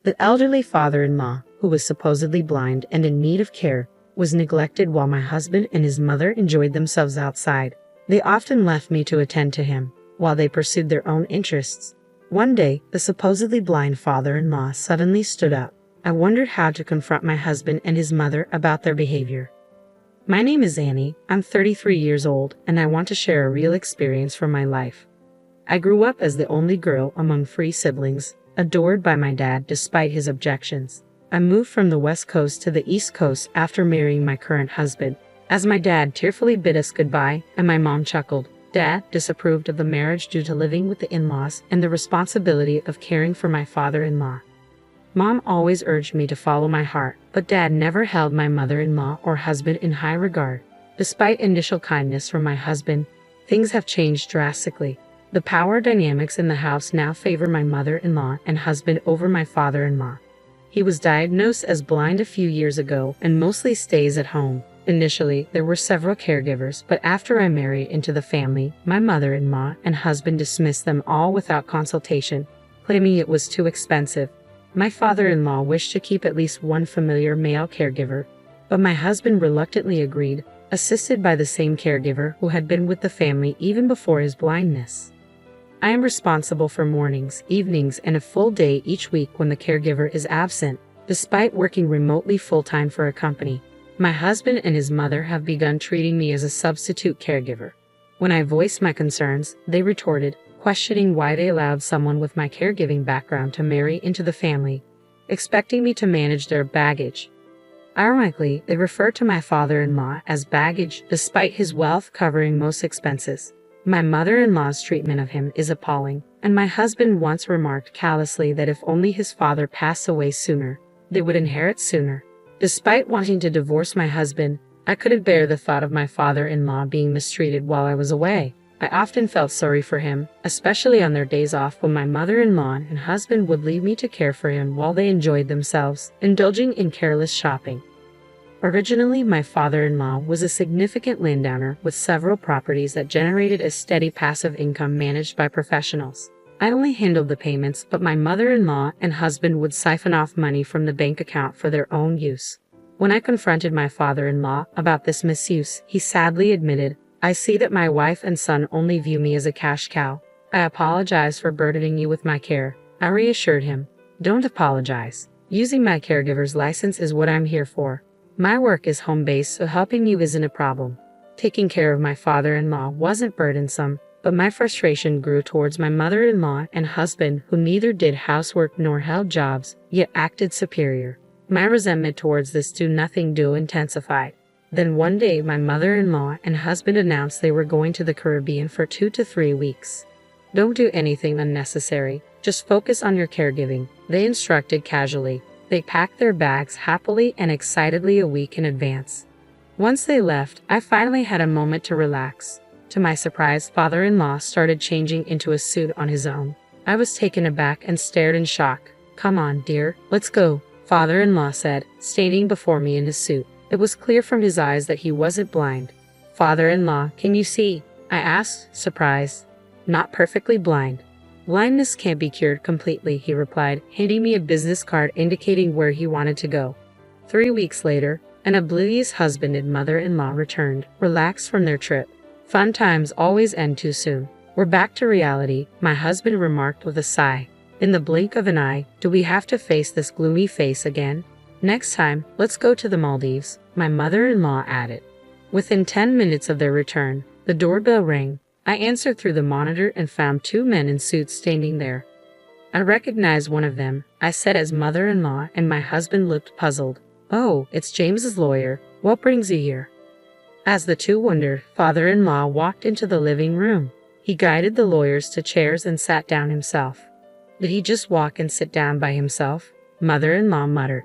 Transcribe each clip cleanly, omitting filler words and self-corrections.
The elderly father-in-law, who was supposedly blind and in need of care, was neglected while my husband and his mother enjoyed themselves outside. They often left me to attend to him, while they pursued their own interests. One day, the supposedly blind father-in-law suddenly stood up. I wondered how to confront my husband and his mother about their behavior. My name is Annie, I'm 33 years old, and I want to share a real experience from my life. I grew up as the only girl among 3 siblings, adored by my dad despite his objections. I moved from the West Coast to the East Coast after marrying my current husband. As my dad tearfully bid us goodbye, and my mom chuckled. Dad disapproved of the marriage due to living with the in-laws and the responsibility of caring for my father-in-law. Mom always urged me to follow my heart, but Dad never held my mother-in-law or husband in high regard. Despite initial kindness from my husband, things have changed drastically. The power dynamics in the house now favor my mother-in-law and husband over my father-in-law. He was diagnosed as blind a few years ago and mostly stays at home. Initially, there were several caregivers, but after I married into the family, my mother-in-law and husband dismissed them all without consultation, claiming it was too expensive. My father-in-law wished to keep at least one familiar male caregiver, but my husband reluctantly agreed, assisted by the same caregiver who had been with the family even before his blindness. I am responsible for mornings, evenings, and a full day each week when the caregiver is absent, despite working remotely full-time for a company. My husband and his mother have begun treating me as a substitute caregiver. When I voiced my concerns, they retorted, questioning why they allowed someone with my caregiving background to marry into the family, expecting me to manage their baggage. Ironically, they refer to my father-in-law as baggage despite his wealth covering most expenses. My mother-in-law's treatment of him is appalling, and my husband once remarked callously that if only his father passed away sooner, they would inherit sooner. Despite wanting to divorce my husband, I couldn't bear the thought of my father-in-law being mistreated while I was away. I often felt sorry for him, especially on their days off when my mother-in-law and husband would leave me to care for him while they enjoyed themselves, indulging in careless shopping. Originally, my father-in-law was a significant landowner with several properties that generated a steady passive income managed by professionals. I only handled the payments, but my mother-in-law and husband would siphon off money from the bank account for their own use. When I confronted my father-in-law about this misuse, he sadly admitted, "I see that my wife and son only view me as a cash cow. I apologize for burdening you with my care." I reassured him, "Don't apologize. Using my caregiver's license is what I'm here for. My work is home-based, so helping you isn't a problem." Taking care of my father-in-law wasn't burdensome, but my frustration grew towards my mother-in-law and husband, who neither did housework nor held jobs, yet acted superior. My resentment towards this do-nothing-do intensified. Then one day, my mother-in-law and husband announced they were going to the Caribbean for 2 to 3 weeks. "Don't do anything unnecessary, just focus on your caregiving," they instructed casually. They packed their bags happily and excitedly a week in advance. Once they left, I finally had a moment to relax. To my surprise, father-in-law started changing into a suit on his own. I was taken aback and stared in shock. "Come on, dear, let's go," father-in-law said, standing before me in his suit. It was clear from his eyes that he wasn't blind. "Father-in-law, can you see?" I asked, surprised. "Not perfectly blind. Blindness can't be cured completely," he replied, handing me a business card indicating where he wanted to go. 3 weeks later, an oblivious husband and mother-in-law returned, relaxed from their trip. Fun times always end too soon. "We're back to reality," my husband remarked with a sigh. "In the blink of an eye, do we have to face this gloomy face again? Next time, let's go to the Maldives," my mother-in-law added. Within 10 minutes of their return, the doorbell rang. I answered through the monitor and found 2 men in suits standing there. "I recognized one of them," I said as mother-in-law and my husband looked puzzled. "Oh, it's James's lawyer. What brings you here?" As the two wondered, father-in-law walked into the living room. He guided the lawyers to chairs and sat down himself. "Did he just walk and sit down by himself?" mother-in-law muttered.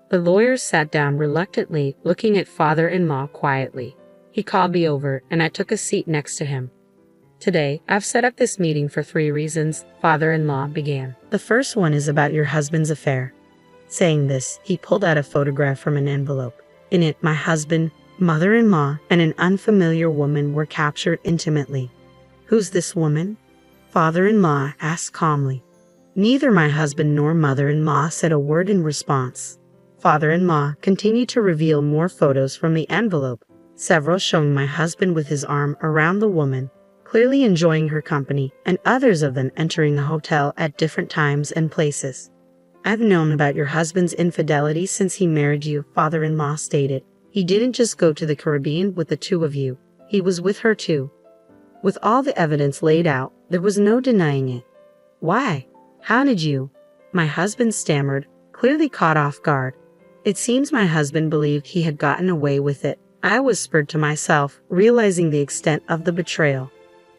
The lawyers sat down reluctantly, looking at father-in-law quietly. He called me over, and I took a seat next to him. "Today, I've set up this meeting for 3 reasons," father-in-law began. "The first one is about your husband's affair." Saying this, he pulled out a photograph from an envelope. In it, my husband, mother-in-law, and an unfamiliar woman were captured intimately. "Who's this woman?" father-in-law asked calmly. Neither my husband nor mother-in-law said a word in response. Father-in-law continued to reveal more photos from the envelope, several showing my husband with his arm around the woman, clearly enjoying her company, and others of them entering the hotel at different times and places. I've known about your husband's infidelity since he married you, father-in-law stated. He didn't just go to the Caribbean with the two of you, he was with her too. With all the evidence laid out, there was no denying it. Why? How did you? My husband stammered, clearly caught off guard. It seems my husband believed he had gotten away with it. I whispered to myself, realizing the extent of the betrayal.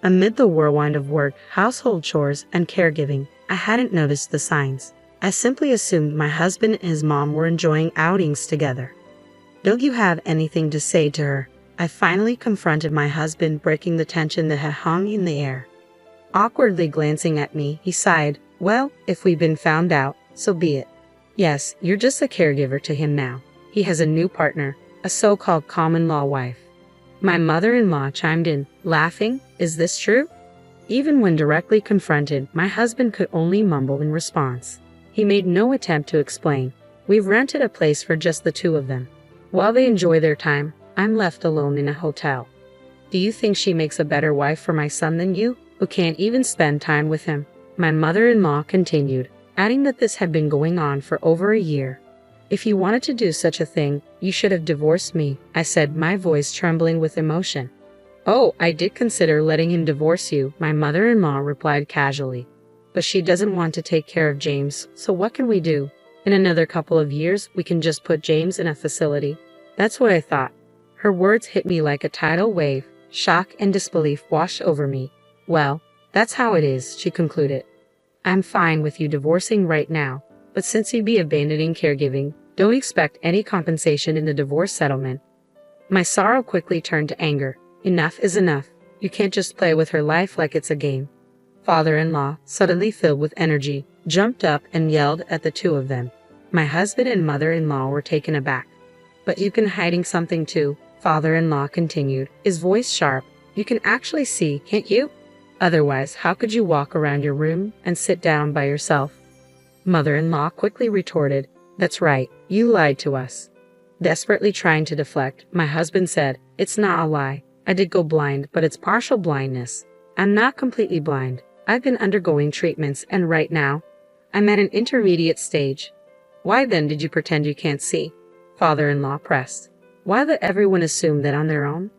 Amid the whirlwind of work, household chores, and caregiving, I hadn't noticed the signs. I simply assumed my husband and his mom were enjoying outings together. Don't you have anything to say to her? I finally confronted my husband, breaking the tension that had hung in the air. Awkwardly glancing at me, he sighed, "Well, if we've been found out, so be it. Yes, you're just a caregiver to him now. He has a new partner, a so-called common-law wife." My mother-in-law chimed in, laughing, "Is this true?" Even when directly confronted, my husband could only mumble in response. He made no attempt to explain. "We've rented a place for just the two of them. While they enjoy their time, I'm left alone in a hotel. Do you think she makes a better wife for my son than you, who can't even spend time with him?" My mother-in-law continued, adding that this had been going on for over a year. "If you wanted to do such a thing, you should have divorced me," I said, my voice trembling with emotion. "Oh, I did consider letting him divorce you," my mother-in-law replied casually. "But she doesn't want to take care of James, so what can we do? In another couple of years, we can just put James in a facility." That's what I thought. Her words hit me like a tidal wave. Shock and disbelief washed over me. "Well, that's how it is," she concluded. "I'm fine with you divorcing right now, but since you'd be abandoning caregiving, don't expect any compensation in the divorce settlement." My sorrow quickly turned to anger. Enough is enough. You can't just play with her life like it's a game. Father-in-law, suddenly filled with energy, jumped up and yelled at the two of them. My husband and mother-in-law were taken aback. "But you've been hiding something too," father-in-law continued, his voice sharp. "You can actually see, can't you? Otherwise, how could you walk around your room and sit down by yourself?" Mother-in-law quickly retorted, "That's right, you lied to us." Desperately trying to deflect, my husband said, "It's not a lie. I did go blind, but it's partial blindness. I'm not completely blind. I've been undergoing treatments, and right now, I'm at an intermediate stage." "Why then did you pretend you can't see?" Father-in-law pressed. "Why let everyone assume that on their own?"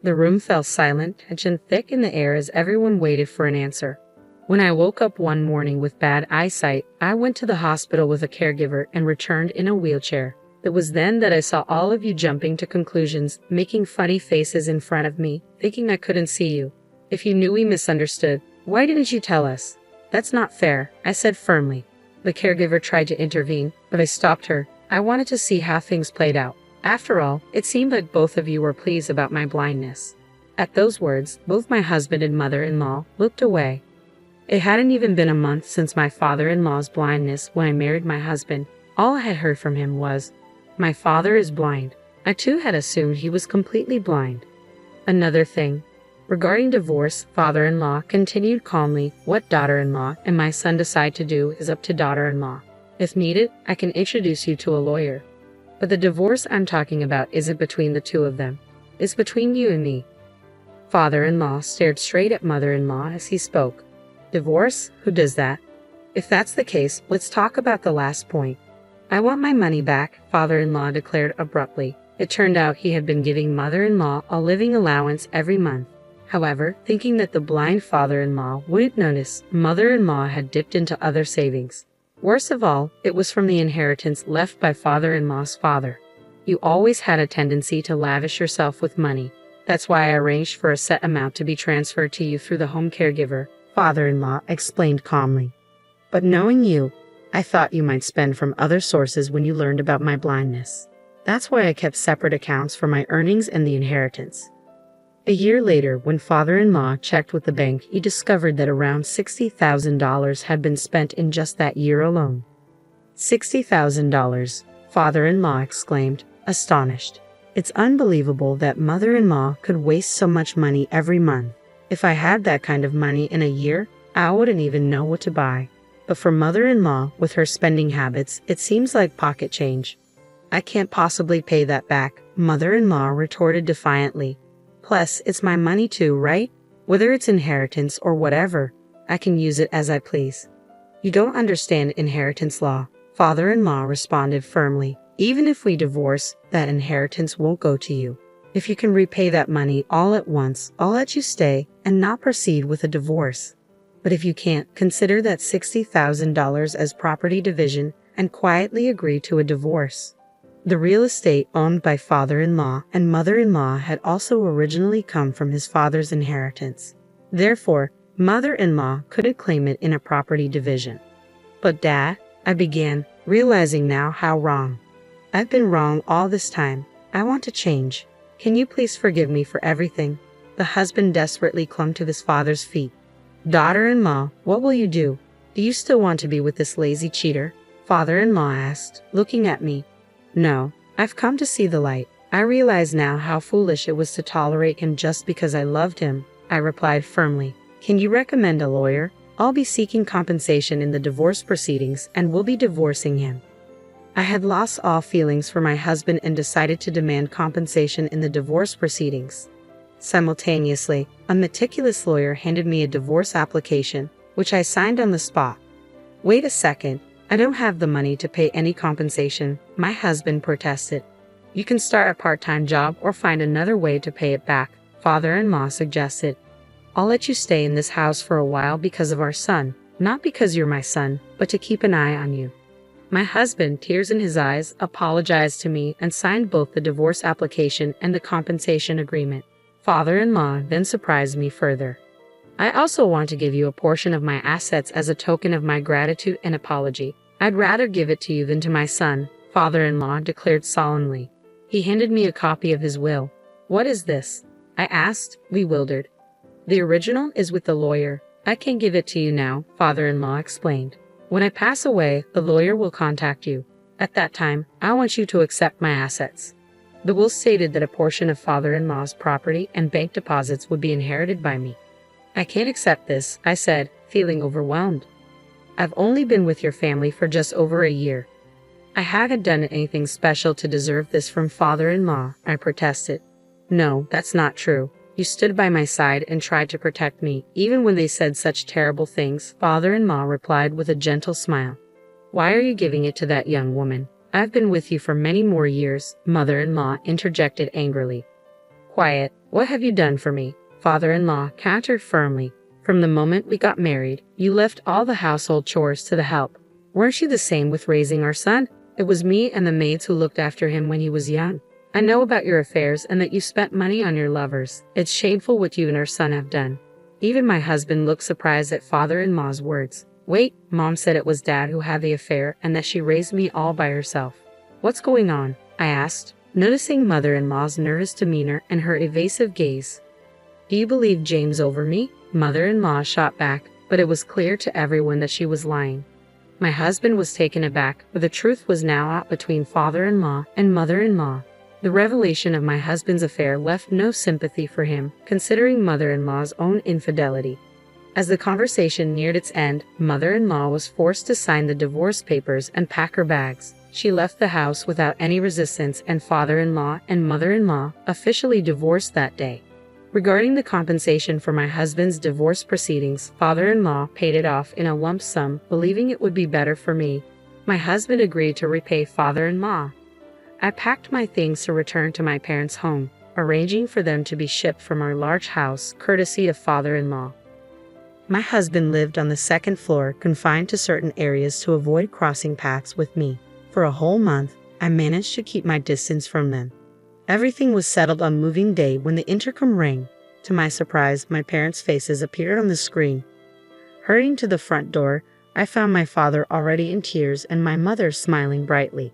The room fell silent, tension thick in the air as everyone waited for an answer. When I woke up one morning with bad eyesight, I went to the hospital with a caregiver and returned in a wheelchair. It was then that I saw all of you jumping to conclusions, making funny faces in front of me, thinking I couldn't see you. If you knew we misunderstood, why didn't you tell us? That's not fair, I said firmly. The caregiver tried to intervene, but I stopped her. I wanted to see how things played out. After all, it seemed like both of you were pleased about my blindness. At those words, both my husband and mother-in-law looked away. It hadn't even been a month since my father-in-law's blindness when I married my husband. All I had heard from him was, "My father is blind." I too had assumed he was completely blind. Another thing. Regarding divorce, father-in-law continued calmly, "What daughter-in-law and my son decide to do is up to daughter-in-law. If needed, I can introduce you to a lawyer. But the divorce I'm talking about isn't between the two of them. It's between you and me." Father-in-law stared straight at mother-in-law as he spoke. "Divorce? Who does that? If that's the case, let's talk about the last point." "I want my money back," father-in-law declared abruptly. It turned out he had been giving mother-in-law a living allowance every month. However, thinking that the blind father-in-law wouldn't notice, mother-in-law had dipped into other savings. Worst of all, it was from the inheritance left by father-in-law's father. "You always had a tendency to lavish yourself with money. That's why I arranged for a set amount to be transferred to you through the home caregiver," father-in-law explained calmly. "But knowing you, I thought you might spend from other sources when you learned about my blindness. That's why I kept separate accounts for my earnings and the inheritance." A year later, when father-in-law checked with the bank, he discovered that around $60,000 had been spent in just that year alone. $60,000, father-in-law exclaimed, astonished. "It's unbelievable that mother-in-law could waste so much money every month. If I had that kind of money in a year, I wouldn't even know what to buy." But for mother-in-law, with her spending habits, it seems like pocket change. I can't possibly pay that back, mother-in-law retorted defiantly. Plus, it's my money too, right? Whether it's inheritance or whatever, I can use it as I please. You don't understand inheritance law, father-in-law responded firmly. Even if we divorce, that inheritance won't go to you. If you can repay that money all at once, I'll let you stay and not proceed with a divorce. But if you can't, consider that $60,000 as property division and quietly agree to a divorce. The real estate owned by father-in-law and mother-in-law had also originally come from his father's inheritance. Therefore, mother-in-law couldn't claim it in a property division. But Dad, I began, realizing now how wrong. I've been wrong all this time. I want to change. Can you please forgive me for everything? The husband desperately clung to his father's feet. Daughter-in-law, what will you do? Do you still want to be with this lazy cheater? Father-in-law asked, looking at me. No, I've come to see the light. I realize now how foolish it was to tolerate him just because I loved him, I replied firmly. Can you recommend a lawyer? I'll be seeking compensation in the divorce proceedings and will be divorcing him. I had lost all feelings for my husband and decided to demand compensation in the divorce proceedings. Simultaneously, a meticulous lawyer handed me a divorce application, which I signed on the spot. Wait a second, I don't have the money to pay any compensation, my husband protested. You can start a part-time job or find another way to pay it back, father-in-law suggested. I'll let you stay in this house for a while because of our son, not because you're my son, but to keep an eye on you. My husband, tears in his eyes, apologized to me and signed both the divorce application and the compensation agreement. Father-in-law then surprised me further. I also want to give you a portion of my assets as a token of my gratitude and apology. I'd rather give it to you than to my son, father-in-law declared solemnly. He handed me a copy of his will. What is this? I asked, bewildered. The original is with the lawyer. I can't give it to you now, father-in-law explained. When I pass away, the lawyer will contact you. At that time, I want you to accept my assets. The will stated that a portion of father-in-law's property and bank deposits would be inherited by me. I can't accept this, I said, feeling overwhelmed. I've only been with your family for just over a year. I haven't done anything special to deserve this from father-in-law, I protested. No, that's not true. You stood by my side and tried to protect me, even when they said such terrible things, father-in-law replied with a gentle smile. Why are you giving it to that young woman? I've been with you for many more years, mother-in-law interjected angrily. Quiet, what have you done for me? Father-in-law countered firmly. From the moment we got married, you left all the household chores to the help. Weren't you the same with raising our son? It was me and the maids who looked after him when he was young. I know about your affairs and that you spent money on your lovers. It's shameful what you and our son have done. Even my husband looked surprised at father-in-law's words. Wait, Mom said it was Dad who had the affair and that she raised me all by herself. What's going on? I asked, noticing mother-in-law's nervous demeanor and her evasive gaze. Do you believe James over me? Mother-in-law shot back, but it was clear to everyone that she was lying. My husband was taken aback, but the truth was now out between father-in-law and mother-in-law. The revelation of my husband's affair left no sympathy for him, considering mother-in-law's own infidelity. As the conversation neared its end, mother-in-law was forced to sign the divorce papers and pack her bags. She left the house without any resistance, and father-in-law and mother-in-law officially divorced that day. Regarding the compensation for my husband's divorce proceedings, father-in-law paid it off in a lump sum, believing it would be better for me. My husband agreed to repay father-in-law. I packed my things to return to my parents' home, arranging for them to be shipped from our large house, courtesy of father-in-law. My husband lived on the second floor, confined to certain areas to avoid crossing paths with me. For a whole month, I managed to keep my distance from them. Everything was settled on moving day when the intercom rang. To my surprise, my parents' faces appeared on the screen. Hurrying to the front door, I found my father already in tears and my mother smiling brightly.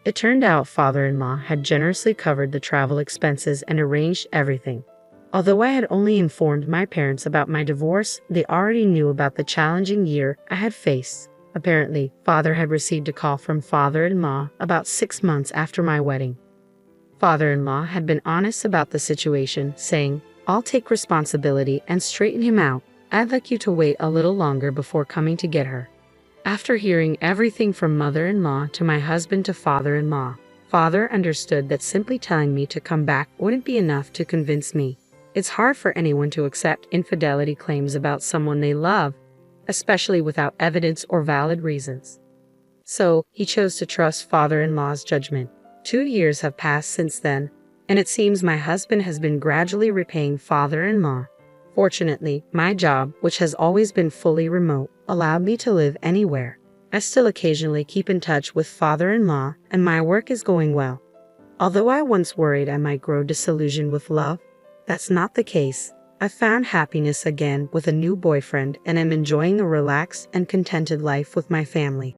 It turned out father-in-law had generously covered the travel expenses and arranged everything. Although I had only informed my parents about my divorce, they already knew about the challenging year I had faced. Apparently, father had received a call from father-in-law about 6 months after my wedding. Father-in-law had been honest about the situation, saying, I'll take responsibility and straighten him out. I'd like you to wait a little longer before coming to get her. After hearing everything from mother-in-law to my husband to father-in-law, father understood that simply telling me to come back wouldn't be enough to convince me. It's hard for anyone to accept infidelity claims about someone they love, especially without evidence or valid reasons. So, he chose to trust father-in-law's judgment. 2 years have passed since then, and it seems my husband has been gradually repaying father-in-law. Fortunately, my job, which has always been fully remote, allowed me to live anywhere. I still occasionally keep in touch with father-in-law, and my work is going well. Although I once worried I might grow disillusioned with love, that's not the case. I found happiness again with a new boyfriend and am enjoying a relaxed and contented life with my family.